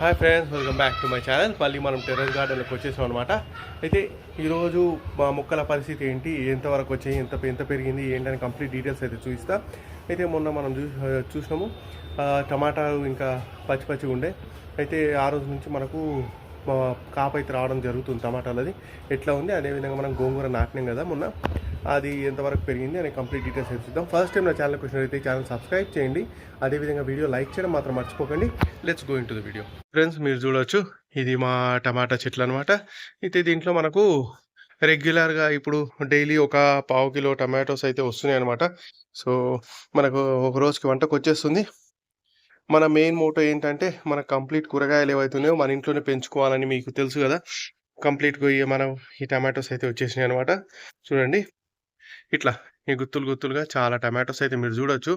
Hi friends, welcome back to my channel. మళ్ళీ మనం terrace గార్డెన్లోకి వచ్చేసాం అనమాట. అయితే ఈరోజు మా మొక్కల పరిస్థితి ఏంటి, ఎంతవరకు వచ్చాయి, ఎంత పెరిగింది ఏంటని కంప్లీట్ డీటెయిల్స్ అయితే చూపిస్తా. అయితే మొన్న మనం చూసినాము టమాటాలు ఇంకా పచ్చి ఉండే. అయితే ఆ రోజు నుంచి మనకు కాపు అయితే రావడం జరుగుతుంది టమాటాలది. ఎట్లా ఉంది, అదేవిధంగా మనం గోంగూర నాటినాం కదా మొన్న, అది ఎంతవరకు పెరిగింది అనే కంప్లీట్ డీటెయిల్స్ చూద్దాం. ఫస్ట్ టైం నా ఛానల్కి వచ్చినట్లయితే ఛానల్ సబ్స్క్రైబ్ చేయండి, అదేవిధంగా వీడియో లైక్ చేయడం మాత్రం మర్చిపోకండి. Let's go in to the video. Friends, మీరు చూడవచ్చు, ఇది మా టమాటా చెట్లు అనమాట. అయితే దీంట్లో మనకు రెగ్యులర్గా ఇప్పుడు డైలీ ఒక పావు కిలో టమాటోస్ అయితే వస్తున్నాయి అనమాట. సో మనకు ఒక రోజుకి వంటకు వచ్చేస్తుంది. మన మెయిన్ మోటో ఏంటంటే, మన కంప్లీట్ కూరగాయలు ఏవైతున్నాయో మన ఇంట్లోనే పెంచుకోవాలని మీకు తెలుసు కదా. కంప్లీట్గా మనం ఈ టమాటోస్ అయితే వచ్చేసినాయి అనమాట. చూడండి, ఇట్లా ఈ గుత్తులుగా చాలా టమాటోస్ అయితే మీరు చూడొచ్చు.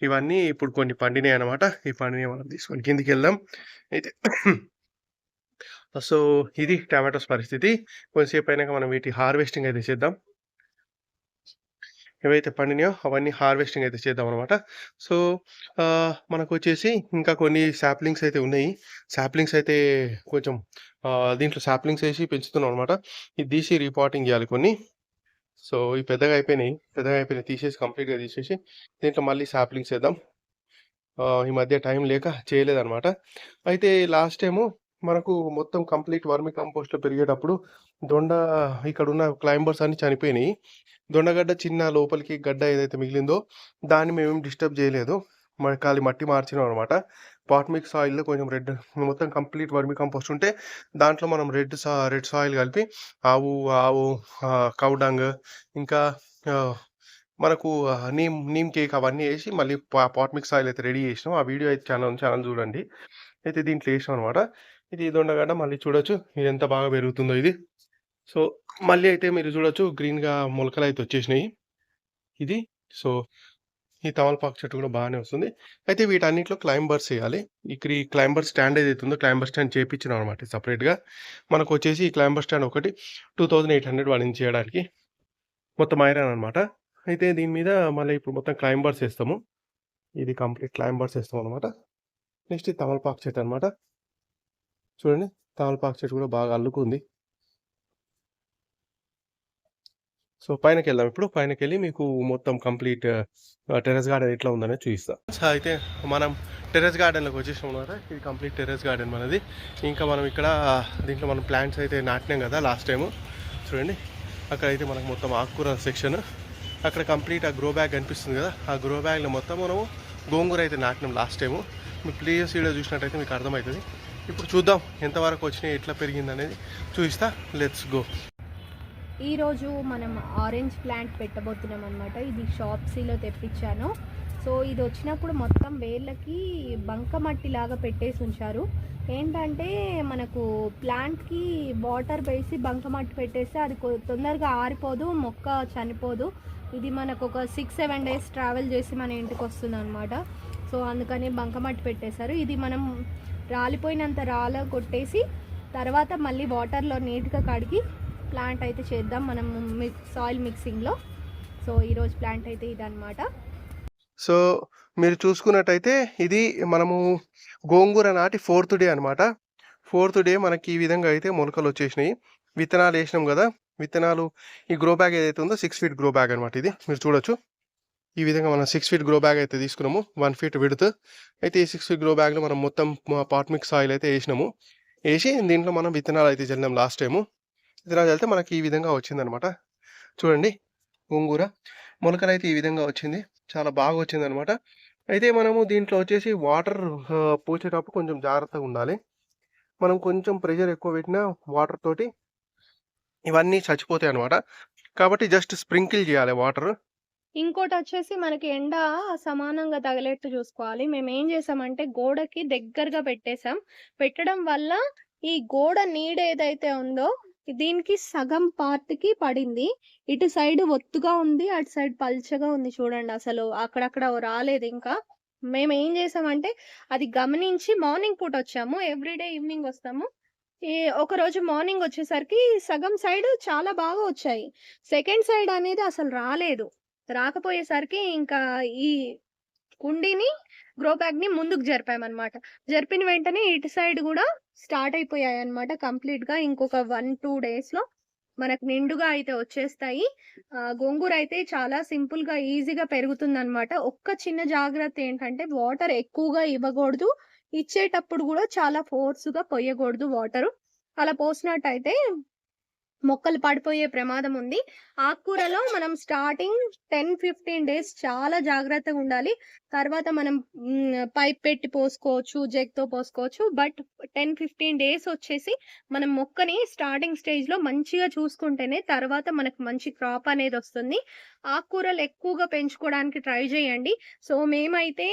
ఇవన్నీ ఇప్పుడు కొన్ని పండినాయి అనమాట. ఈ పండినవి మనం తీసుకొని కిందికి వెళ్దాం. అయితే సో ఇది టమాటోస్ పరిస్థితి. కొంచెంసేపు అయినాక మనం వీటి హార్వెస్టింగ్ అయితే చేద్దాం. ఏవైతే పండినాయో అవన్నీ హార్వెస్టింగ్ అయితే చేద్దాం అనమాట. సో మనకు వచ్చేసి ఇంకా కొన్ని శాప్లింగ్స్ అయితే ఉన్నాయి. శాప్లింగ్స్ అయితే కొంచెం దీంట్లో శాప్లింగ్స్ వేసి పెంచుతున్నాం అనమాట. ఇది తీసి రీపాటింగ్ చేయాలి కొన్ని. సో ఈ పెద్దగా అయిపోయినాయి తీసేసి కంప్లీట్గా తీసేసి దీంట్లో మళ్ళీ శాప్లింగ్స్ వేద్దాం. ఈ మధ్య టైం లేక చేయలేదన్నమాట. అయితే లాస్ట్ టైము మనకు మొత్తం కంప్లీట్ వర్మి కంపోస్ట్లో పెరిగేటప్పుడు దొండ ఇక్కడ ఉన్న క్లైంబర్స్ అన్ని చనిపోయినాయి. దొండగడ్డ చిన్న లోపలికి గడ్డ ఏదైతే మిగిలిందో దాన్ని మేమేం డిస్టర్బ్ చేయలేదు. ఖాళీ మట్టి మార్చినాం అనమాట. పాట్ మిక్స్ సాయిల్లో కొంచెం రెడ్, మొత్తం కంప్లీట్ వర్మి కంపోస్ట్ ఉంటే దాంట్లో మనం రెడ్ సాయిల్ కలిపి ఆవు కౌ డంగ్ ఇంకా మనకు నీమ్ కేక్ అవన్నీ వేసి మళ్ళీ పాట్ మిక్స్ సాయిల్ అయితే రెడీ చేసినాం. ఆ వీడియో అయితే ఛానల్ చూడండి. అయితే దీంట్లో వేసినాం అనమాట. ఇది దొండగడ్డ మళ్ళీ చూడొచ్చు ఇది ఎంత బాగా పెరుగుతుందో ఇది. సో మళ్ళీ అయితే మీరు చూడొచ్చు గ్రీన్గా మొలకలు అయితే వచ్చేసినాయి ఇది. సో ఈ తమలపాకు చెట్టు కూడా బాగానే వస్తుంది. అయితే వీటన్నిటిలో క్లైంబర్స్ వేయాలి. ఈ క్లైంబర్ స్టాండ్ ఏదైతే ఉందో క్లైంబర్ స్టాండ్ చేయించినాం అనమాట సపరేట్గా. మనకు వచ్చేసి ఈ క్లైంబర్ స్టాండ్ ఒకటి 2800 పడింది చేయడానికి. మొత్తం ఐరన్ అనమాట. అయితే దీని మీద మళ్ళీ ఇప్పుడు మొత్తం క్లైంబర్స్ వేస్తాము. ఇది కంప్లీట్ క్లైంబర్స్ వేస్తాం అనమాట. నెక్స్ట్ ఇది తమలపాకు చెట్టు అనమాట. చూడండి, తమలపాకు చెట్టు కూడా బాగా అల్లుకుంది. సో పైనకి వెళ్దాం. ఇప్పుడు పైనకి వెళ్ళి మీకు మొత్తం కంప్లీట్ టెర్రస్ గార్డెన్ ఎట్లా ఉందనేది చూపిస్తాం. అయితే మనం టెర్రస్ గార్డెన్లోకి వచ్చేసాం అనమాట. ఇది కంప్లీట్ టెర్రస్ గార్డెన్ మనది. ఇంకా మనం ఇక్కడ దీంట్లో మనం ప్లాంట్స్ అయితే నాటినాం కదా లాస్ట్ టైము. చూడండి, అక్కడైతే మనకు మొత్తం ఆకుకూర సెక్షన్. అక్కడ కంప్లీట్ ఆ గ్రో బ్యాగ్ కనిపిస్తుంది కదా, ఆ గ్రో బ్యాగ్లో మొత్తం మనము గోంగూర అయితే నాటినాం లాస్ట్ టైము. మీకు ప్రీవియస్ వీడియో చూసినట్టయితే మీకు అర్థమవుతుంది. ఇప్పుడు చూద్దాం ఎంతవరకు వచ్చినాయి, ఎట్లా పెరిగింది అనేది చూపిస్తా. Let's go. ఈరోజు మనం ఆరెంజ్ ప్లాంట్ పెట్టబోతున్నాం అనమాట. ఇది షాప్సీలో తెప్పించాను. సో ఇది వచ్చినప్పుడు మొత్తం వేర్లకి బంకమట్టి లాగా పెట్టేసి ఉంచారు. ఏంటంటే మనకు ప్లాంట్కి వాటర్ వేసి బంకమట్టి పెట్టేస్తే అది తొందరగా ఆరిపోదు, మొక్క చనిపోదు. ఇది మనకు ఒక 6-7 డేస్ ట్రావెల్ చేసి మన ఇంటికి వస్తుంది అనమాట. సో అందుకని బంకమట్టి పెట్టేశారు. ఇది మనం రాలిపోయినంత కొట్టేసి తర్వాత మళ్ళీ వాటర్లో నీట్గా కడిగి ప్లాంట్ అయితే చేద్దాం మనం సాయిల్ మిక్సింగ్లో. సో ఈరోజు ప్లాంట్ అయితే ఇదన్నమాట. సో మీరు చూసుకున్నట్టయితే ఇది మనము గోంగూర నాటి 4th డే అనమాట. 4th డే మనకి ఈ విధంగా అయితే మొలకలు వచ్చేసినాయి. విత్తనాలు వేసినాం కదా, విత్తనాలు ఈ గ్రో బ్యాగ్ ఏదైతే ఉందో 6 feet గ్రో బ్యాగ్ అనమాట. ఇది మీరు చూడొచ్చు. ఈ విధంగా మనం 6 feet గ్రో బ్యాగ్ అయితే తీసుకున్నాము, 1 feet విడ్త్. అయితే ఈ 6 feet గ్రో బ్యాగ్లో మనం మొత్తం పాట్ మిక్స్ సాయిల్ అయితే వేసినాము. వేసి దీంట్లో మనం విత్తనాలు అయితే చల్లినాం లాస్ట్ టైము. విత్తనాలు చల్లితే మనకి ఈ విధంగా వచ్చిందనమాట. చూడండి, గోంగూర మొలకలు అయితే ఈ విధంగా వచ్చింది, చాలా బాగా వచ్చింది అనమాట. అయితే మనము దీంట్లో వచ్చేసి వాటర్ పోసేటప్పుడు కొంచెం జాగ్రత్తగా ఉండాలి. మనం కొంచెం ప్రెషర్ ఎక్కువ పెట్టినా వాటర్ తోటి ఇవన్నీ చచ్చిపోతాయి అనమాట. కాబట్టి జస్ట్ స్ప్రింకిల్ చేయాలి వాటర్. ఇంకోటి వచ్చేసి మనకి ఎండ సమానంగా తగిలేట్టు చూసుకోవాలి. మేము ఏం చేసామంటే గోడకి దగ్గరగా పెట్టడం వల్ల ఈ గోడ నీడ ఏదైతే ఉందో దీనికి సగం పార్ట్కి పడింది. ఇటు సైడ్ ఒత్తుగా ఉంది, అటు సైడ్ పల్చగా ఉంది. చూడండి, అసలు అక్కడక్కడ రాలేదు. ఇంకా మేము ఏం చేసామంటే అది గమనించి మార్నింగ్ పూట వచ్చాము. ఎవ్రీడే ఈవినింగ్ వస్తాము. ఒక రోజు మార్నింగ్ వచ్చేసరికి సగం సైడ్ చాలా బాగా వచ్చాయి, సెకండ్ సైడ్ అనేది అసలు రాలేదు. రాకపోయేసరికి ఇంకా ఈ కుండీని గ్రో బ్యాగ్‌ని ముందుకు జరిపామనమాట. జరిపిన వెంటనే ఇటు సైడ్ గూడా స్టార్ట్ అయిపోయాయన్నమాట కంప్లీట్‌గా. ఇంకొక 1, 2 డేస్‌లో మనకు నిండుగా అయితే వచ్చేస్తాయి. గోంగూర అయితే చాలా సింపుల్‌గా, ఈజీగా పెరుగుతుందనమాట. ఒక్క చిన్న జాగ్రత్త ఏంటంటే వాటర్ ఎక్కువగా ఇవ్వకూడదు. ఇచ్చేటప్పుడు గూడా చాలా ఫోర్స్‌గా పొయ్యకూడదు వాటరు. అలా పోసినట్టయితే మొక్కలు పడిపోయే ప్రమాదం ఉంది. ఆకుకూరలో మనం స్టార్టింగ్ 10, 15 డేస్ చాలా జాగ్రత్తగా ఉండాలి. తర్వాత మనం పైప్ పెట్టి పోసుకోవచ్చు, జగ్‌తో పోసుకోవచ్చు. బట్ 10, 15 డేస్ వచ్చేసి మనం మొక్కని స్టార్టింగ్ స్టేజ్‌లో మంచిగా చూసుకుంటేనే తర్వాత మనకు మంచి క్రాప్ అనేదొస్తుంది. ఆకుకూరలు ఎక్కువగా పెంచుకోవడానికి ట్రై చేయండి. సో, మేమైతే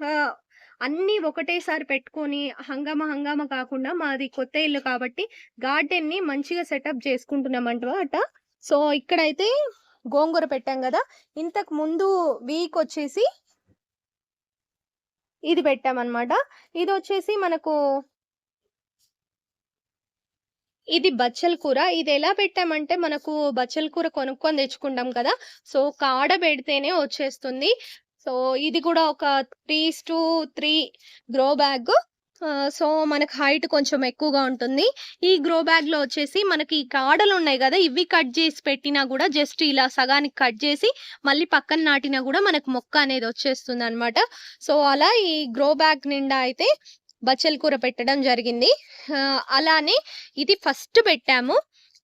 ఆహ్, అన్నీ ఒకటేసారి పెట్టుకొని హంగామా కాకుండా మాది కొత్త ఇల్లు కాబట్టి గార్డెన్‌ని మంచిగా సెటప్ చేసుకుంటున్నామన్నమాట. సో, ఇక్కడైతే గోంగూర పెట్టాం గదా! ఇంతకు ముందు వీకొచ్చేసి ఇది పెట్టామన్నమాట. ఇదొచ్చేసి మనకు ఇది బచ్చల కూర. ఇదెలా పెట్టామంటే మనకు బచ్చల కూర కొనుక్కొని తెచ్చుకుంటాం కదా! సో, కాడ పెడితేనే వచ్చేస్తుంది. సో, ఇది కూడా ఒక 3:3 గ్రో బ్యాగ్. సో, మనకు హైట్ కొంచెం ఎక్కువగా ఉంటుంది. ఈ గ్రో బ్యాగ్‌లో వచ్చేసి మనకి ఈ కాడలున్నాయి గదా! ఇవి కట్ జేసి పెట్టినా గూడా జస్ట్ ఇలా సగానికి కట్ జేసి మళ్ళీ పక్కన నాటినా గూడా మనకు మొక్క అనేది వచ్చేస్తుందనమాట. సో, అలా ఈ గ్రో బ్యాగ్ నిండా అయితే బచ్చల కూర పెట్టడం జరిగింది. అలానే ఇది ఫస్ట్ పెట్టాము.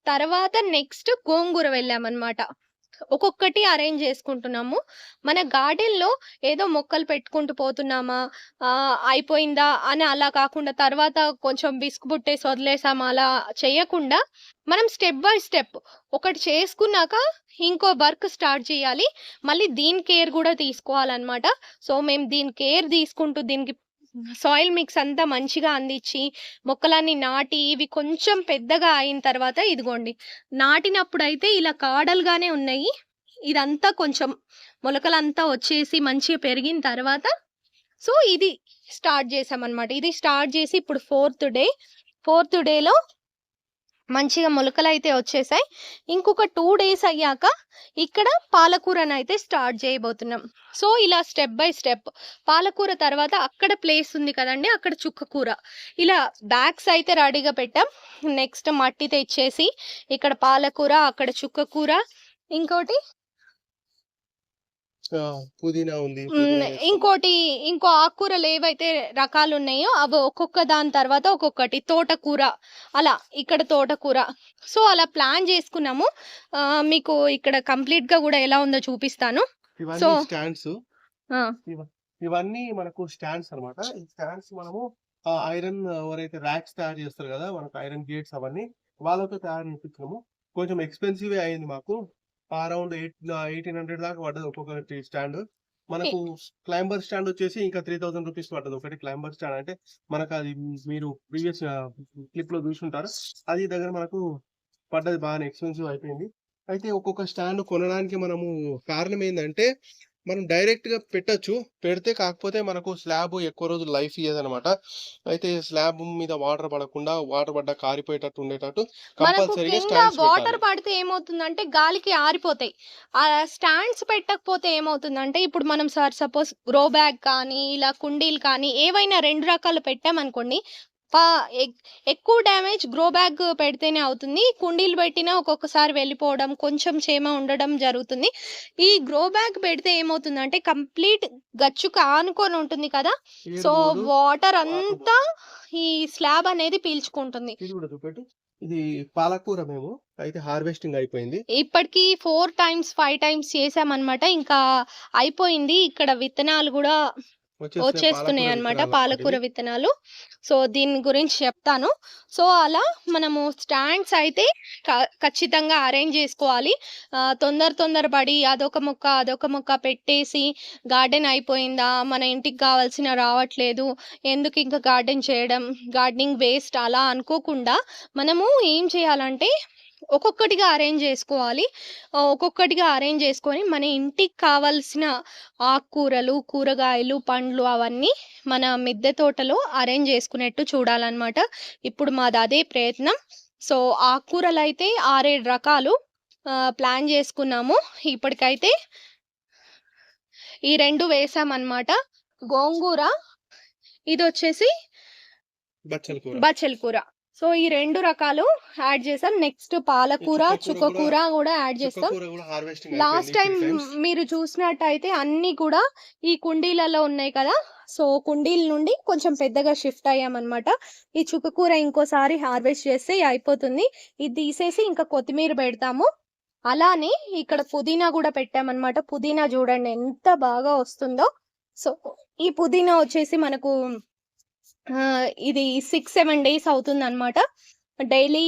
తర్వాత నెక్స్ట్ గోంగూర వెళ్ళామన్నమాట. ఒక్కొక్కటి అరేంజ్ చేసుకుంటున్నాము. మన గార్డెన్‌లో ఏదో మొక్కలు పెట్టుకుంటూ పోతున్నామా, అయిపోయిందా అని అలా కాకుండా తర్వాత కొంచెం విసుగు పుట్టేసి వదిలేసామా అలా చేయకుండా మనం స్టెప్ బై స్టెప్ ఒకటి చేసుకున్నాక ఇంకో వర్క్ స్టార్ట్ చేయాలి. మళ్ళీ దీని కేర్ గూడా తీసుకోవాలన్నమాట. సో, మేము దీని కేర్ తీసుకుంటూ దీనికి సాయిల్ మిక్స్ అంతా మంచిగా అందించి, మొక్కలన్నీ నాటి, ఇవి కొంచెం పెద్దగా అయిన తర్వాత ఇదిగోండి. నాటినప్పుడైతే ఇలా కాడలుగానే ఉన్నాయి. ఇదంతా కొంచెం మొలకలంతా వచ్చేసి మంచిగా పెరిగిన తర్వాత సో, ఇది స్టార్ట్ చేశామన్నమాట. ఇది స్టార్ట్ చేసి ఇప్పుడు ఫోర్త్ డేలో మంచిగా మొలకలైతే వచ్చేసాయి. ఇంకొక 2 డేస్ అయ్యాక ఇక్కడ పాలకూరనైతే స్టార్ట్ చేయబోతున్నాం. సో, ఇలా స్టెప్ బై స్టెప్ పాలకూర తర్వాత అక్కడ ప్లేస్ ఉంది కదండీ! అక్కడ చుక్కకూర. ఇలా బ్యాగ్స్ అయితే రెడీగా పెట్టాం. నెక్స్ట్ మట్టి తెచ్చేసి ఇక్కడ పాలకూర, అక్కడ చుక్కకూర, ఇంకోటి పుదీనా ఉంది. పుదీనా ఇంకోటి ఇంకో ఆకుకూరలు ఏవైతే రకాలున్నాయో అవి ఒక్కొక్క దాని తర్వాత ఒక్కొక్కటి. తోటకూర అలా ఇక్కడ తోటకూర. సో, అలా ప్లాన్ చేసుకున్నాము. మీకు ఇక్కడ కంప్లీట్‌గా గూడా ఎలా ఉందో చూపిస్తాను. ఇవన్నీ సో స్టాండ్స్. ఆ! ఇవ ఇవన్నీ మనకు స్టాండ్స్ అన్నమాట. ఈ స్టాండ్స్ మనము ఐరన్ ఎవరైతే ర్యాక్స్ తయారు చేస్తారు గదా! మనకు ఐరన్ గేట్స్ అవన్నీ వాళ్ళతో తయారు చేపించినాము. కొంచెం ఎక్స్‌పెన్సివే అయింది మాకు. అరౌండ్ 1800 దాకా పడ్డది ఒక్కొక్కటి స్టాండ్. ఇ మనకు క్లైంబర్ స్టాండ్ వచ్చేసి ఇంకా 3000 రూపీస్ పడ్డది. ఒకటి క్లైంబర్ స్టాండ్ అంటే మనకది మీరు ప్రీవియస్ క్లిప్‌లో చూసుంటారు. అది దగ్గర మనకు పడ్డది బాగానే ఎక్స్‌పెన్సివ్ అయిపోయింది. అయితే ఒక్కొక్క స్టాండ్ కొనడానికి మనము కారణం ఏందంటే, మనం డైరెక్ట్‌గా పెట్టొచ్చు. పెడితే కాకపోతే మనకు స్లాబ్ ఎక్కువ రోజులు లైఫ్ ఇయ్యదనమాట. అయితే స్లాబ్ మీద వాటర్ పడకుండా, వాటర్ పడ్డా కారిపోయేటట్టు ఉండేటట్టు మనకు కంపల్సరీగా కింద స్టాండ్స్ వాటర్ పెట్టాలి. పడితే ఏమవుతుందంటే గాలికి ఆరిపోతాయి. స్టాండ్స్ పెట్టకపోతే ఏమవుతుందంటే ఇప్పుడు మనం సపోజ్ గ్రో బ్యాగ్ కానీ, ఇలా కుండీలు కానీ ఏవైనా 2 రకాలు పెట్టామనుకోండి. ప ఎక్ ఎక్కువ డ్యామేజ్ గ్రో బ్యాగ్ పెడితేనే అవుతుంది. కుండీలు పెట్టినా ఒక్కొక్కసారి వెళ్ళిపోవడం, కొంచెం చేమ ఉండడం జరుగుతుంది. ఈ గ్రో బ్యాగ్ పెడితే ఏమవుతుందంటే కంప్లీట్ గచ్చుకు ఆనుకొని ఉంటుంది కదా! ఎయిర్ సో, పోదు. వాటర్ వాటర్ అంతా ఈ స్లాబ్ అనేది పీల్చుకుంటుంది. ఇది కూడా చూపెట్టు. ఇది పాలకూర మేము అయితే హార్వెస్టింగ్ అయిపోయింది. ఇప్పటికి 4 టైమ్స్, 5 టైమ్స్ చేశామన్నమాట. ఇంకా అయిపోయింది. ఇక్కడ విత్తనాలు గూడా వచ్చేస్తున్నాయి పాలకూర వచ్చేస్తున్నాయన్నమాట. విత్తనాలు పాలకూర అన్నమాట ఇవి. విత్తనాలు. సో, దీని గురించి చెప్తాను. సో, అలా మనము స్టాండ్స్ అయితే ఖచ్చితంగా అరేంజ్ చేసుకోవాలి. తొందర పడి అదొక మొక్క పెట్టేసి గార్డెన్ అయిపోయిందా? మన ఇంటికి కావాల్సిన రావట్లేదు. ఎందుకింక గార్డెన్ చేయడం? గార్డెనింగ్ వేస్ట్ అలా అనుకోకుండా మనము ఏం చేయాలంటే ఒక్కొక్కటిగా అరేంజ్ చేసుకోవాలి. ఒక్కొక్కటిగా అరేంజ్ చేసుకొని మన ఇంటికి కావాల్సిన ఆకుకూరలు, కూరగాయలు, పండ్లు అవన్నీ మన మిద్దె తోటలో అరేంజ్ చేసుకునేట్టు చూడాలన్నమాట. ఇప్పుడు మాది అదే ప్రయత్నం. సో, ఆకుకూరలైతే 6, 7 రకాలు ప్లాన్ చేసుకున్నాము. ఇప్పటికైతే ఈ 2 వేసామన్నమాట. గోంగూర, ఇదొచ్చేసి బచ్చల కూర. బచ్చల కూర. సో, ఈ 2 రకాలు యాడ్ చేసాం. నెక్స్ట్ పాలకూర, చుక్కకూర గూడా యాడ్ చేస్తాం. చుక్కకూర గూడా హార్వెస్టింగ్ లాస్ట్ అయిపోయింది టైం 3 టైమ్స్. మీరు చూసినట్టయితే అన్నీ కూడా ఈ కుండీలలో ఉన్నాయి కదా! సో, కుండీల నుండి కొంచెం పెద్దగా షిఫ్ట్ అయ్యామన్నమాట. ఈ చుక్కకూర ఇంకోసారి హార్వెస్ట్ చేస్తే అయిపోతుంది. ఇది తీసేసి ఇంకా కొత్తిమీర పెడతాము. అలానే ఇక్కడ పుదీనా గూడా పెట్టామన్నమాట. పుదీనా చూడండి ఎంత బాగా వస్తుందో. సో, ఈ పుదీనా వచ్చేసి మనకు ఇది 6, 7 డేస్ అవుతుందన్నమాట. డైలీ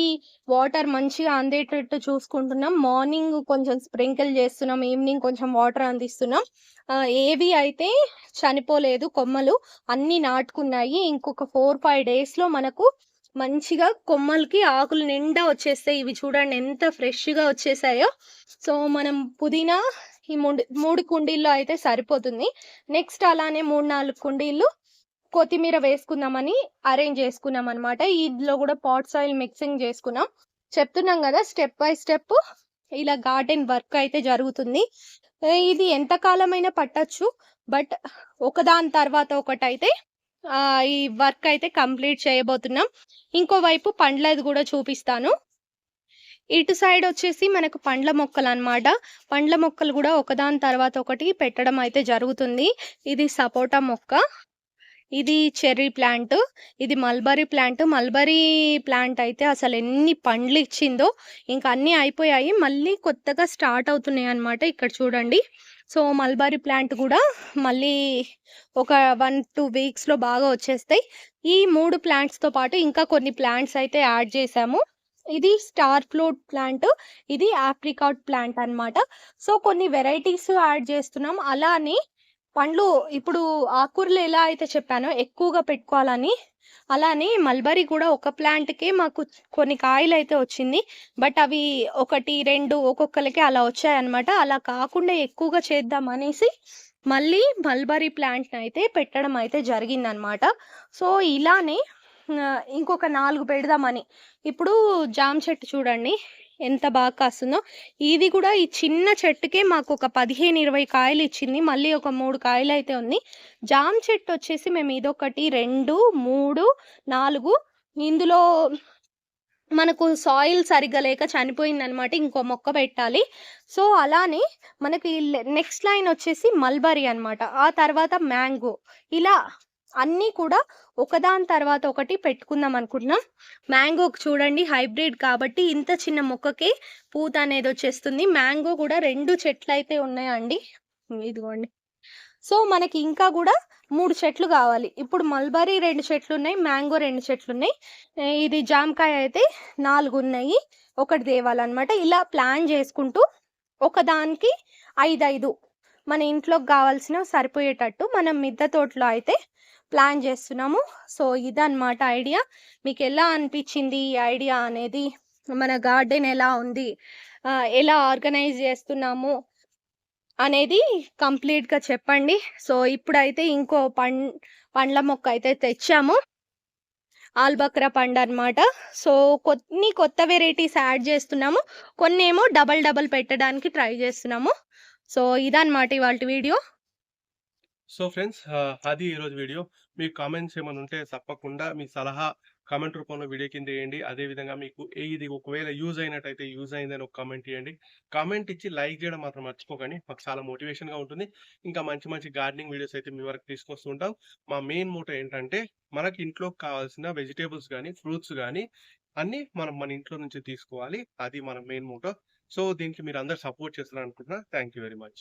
వాటర్ మంచిగా అందేటట్టు చూసుకుంటున్నాం. మార్నింగ్ కొంచెం స్ప్రింకిల్ చేస్తున్నాం. ఈవినింగ్ కొంచెం వాటర్ అందిస్తున్నాం. ఏవి అయితే చనిపోలేదు కొమ్మలు. అన్నీ నాటుకున్నాయి. ఇంకొక 4, 5 డేస్‌లో మనకు మంచిగా కొమ్మలకి ఆకులు నిండా వచ్చేస్తాయి. ఇవి చూడండి ఎంత ఫ్రెష్‌గా వచ్చేసాయో. సో, మనం పుదీనా ఈ 3 కుండీల్లో అయితే సరిపోతుంది. నెక్స్ట్ అలానే 3, 4 కుండీలు కొత్తిమీర వేసుకుందామని అరేంజ్ చేసుకున్నామన్నమాట. ఇందులో గూడా పాట్ సాయిల్ మిక్సింగ్ చేసుకున్నాం. చెప్తున్నాం గదా! స్టెప్ బై స్టెప్ ఇలా గార్డెన్ వర్క్ అయితే జరుగుతుంది. ఇది ఎంత కాలమైనా పట్టొచ్చు. బట్ ఒకదాని తర్వాత ఒకటైతే ఈ వర్క్ అయితే కంప్లీట్ చేయబోతున్నాం. ఇంకోవైపు పండ్లది గూడా చూపిస్తాను. ఇటు సైడ్ వచ్చేసి మనకు పండ్ల మొక్కలన్నమాట. పండ్ల మొక్కలు గూడా ఒకదాని తర్వాత ఒకటి పెట్టడం అయితే జరుగుతుంది. ఇది సపోటా మొక్క. ఇది చెర్రీ ప్లాంట్. ఇది మల్బరీ ప్లాంట్. మల్బరీ ప్లాంట్ అయితే అసలెన్ని పండ్లిచ్చిందో. ఇంక అన్నీ అయిపోయాయి. మళ్ళీ కొత్తగా స్టార్ట్ అవుతున్నాయన్నమాట. ఇక్కడ చూడండి. సో, మల్బరీ ప్లాంట్ గూడా మళ్ళీ ఒక 1, 2 వీక్స్‌లో బాగా వచ్చేస్తాయి. ఈ 3 ప్లాంట్స్‌తో పాటు ఇంకా కొన్ని ప్లాంట్స్ అయితే యాడ్ చేశాము. ఇది స్టార్ ఫ్రూట్ ప్లాంట్. ఇది ఆప్రికాట్ ప్లాంట్ అన్నమాట. సో, కొన్ని వెరైటీస్ యాడ్ చేస్తున్నాం. అలానే పండ్లు ఇప్పుడు ఆకుకూరలు ఎలా అయితే చెప్పానో ఎక్కువగా పెట్టుకోవాలని, అలానే మల్బరీ కూడా ఒక ప్లాంట్‌కే మాకు కొన్ని కాయలైతే వచ్చింది. బట్ అవి 1, 2 ఒక్కొక్కళ్ళకి అలా వచ్చాయన్నమాట. అలా కాకుండా ఎక్కువగా చేద్దాం అనేసి మళ్ళీ మల్బరీ ప్లాంట్‌నయితే పెట్టడం అయితే జరిగిందన్నమాట. సో, ఇలానే ఇంకొక 4 పెడదామని. ఇప్పుడు జామ చెట్టు చూడండి ఎంత బాగా కాస్తుందో. ఇది కూడా ఈ చిన్న చెట్టుకే మాకు ఒక 15, 20 కాయలు ఇచ్చింది. మళ్ళీ ఒక 3 కాయలైతే ఉంది. జామ చెట్టు వచ్చేసి మేము ఇదొకటి, 2, 3, 4 ఇందులో మనకు సాయిల్ సరిగ్గా లేక చనిపోయిందనమాట. ఇంకో మొక్క పెట్టాలి. సో, అలానే మనకి నెక్స్ట్ లైన్ వచ్చేసి మల్బరీ అన్నమాట. ఆ తర్వాత మ్యాంగో. ఇలా అన్నీ కూడా ఒకదాని తర్వాత ఒకటి పెట్టుకుందాం అనుకుంటున్నాం. మ్యాంగోకి చూడండి హైబ్రిడ్ కాబట్టి ఇంత చిన్న మొక్కకే పూత అనేది వచ్చేస్తుంది. మ్యాంగో కూడా 2 చెట్లయితే ఉన్నాయండి. ఇదిగోండి. సో, మనకి ఇంకా గూడా 3 చెట్లు గావాలి. ఇప్పుడు మల్బరీ 2 చెట్లున్నాయి. మ్యాంగో 2 చెట్లున్నాయి. ఇది జామకాయ అయితే 4 ఉన్నాయి. ఒకటి తేవాలన్నమాట. ఇలా ప్లాన్ చేసుకుంటూ ఒకదానికి 5, 5 మన ఇంట్లోకి గావాల్సినవి సరిపోయేటట్టు మనం మిద్దె తోటలో అయితే ప్లాన్ చేస్తున్నాము. సో, ఇదన్నమాట ఐడియా. మీకెలా అనిపిచ్చింది ఈ ఐడియా అనేది? మన గార్డెన్ ఎలా ఉంది? ఎలా ఆర్గనైజ్ చేస్తున్నాము అనేది కంప్లీట్‌గా చెప్పండి. సో, ఇప్పుడైతే ఇంకో పండ్ల మొక్క అయితే తెచ్చాము. ఆల్బక్రా పండన్నమాట. సో, కొన్ని కొత్త వెరైటీస్ యాడ్ చేస్తున్నాము. కొన్నేమో డబల్ పెట్టడానికి ట్రై చేస్తున్నాము. సో, ఇదన్నమాట ఇవాల్టి వీడియో. సో ఫ్రెండ్స్ అది ఈరోజు వీడియో. మీకు కామెంట్స్ ఏమైనా ఉంటే తప్పకుండా మీ సలహా కామెంట్ రూపంలో వీడియో కింద వేయండి. అదేవిధంగా మీకు ఇది ఒకవేళ యూజ్ అయినట్టయితే యూజ్ అయిందని ఒక కామెంట్ ఇవ్వండి. కామెంట్ ఇచ్చి లైక్ చేయడం మాత్రం మర్చిపోకండి. మాకు చాలా మోటివేషన్‌గా ఉంటుంది. ఇంకా మంచి గార్డెనింగ్ వీడియోస్ అయితే మీ వరకు తీసుకొస్తూ ఉంటాం. మా మెయిన్ మోటో ఏంటంటే మనకి ఇంట్లోకి కావాల్సిన వెజిటబుల్స్ గానీ, ఫ్రూట్స్ గానీ అన్నీ మనం మన ఇంట్లో నుంచి తీసుకోవాలి. అది మన మెయిన్ మోటో. సో, దీనికి మీరందరూ సపోర్ట్ చేస్తారనుకుంటున్నా. Thank you very much.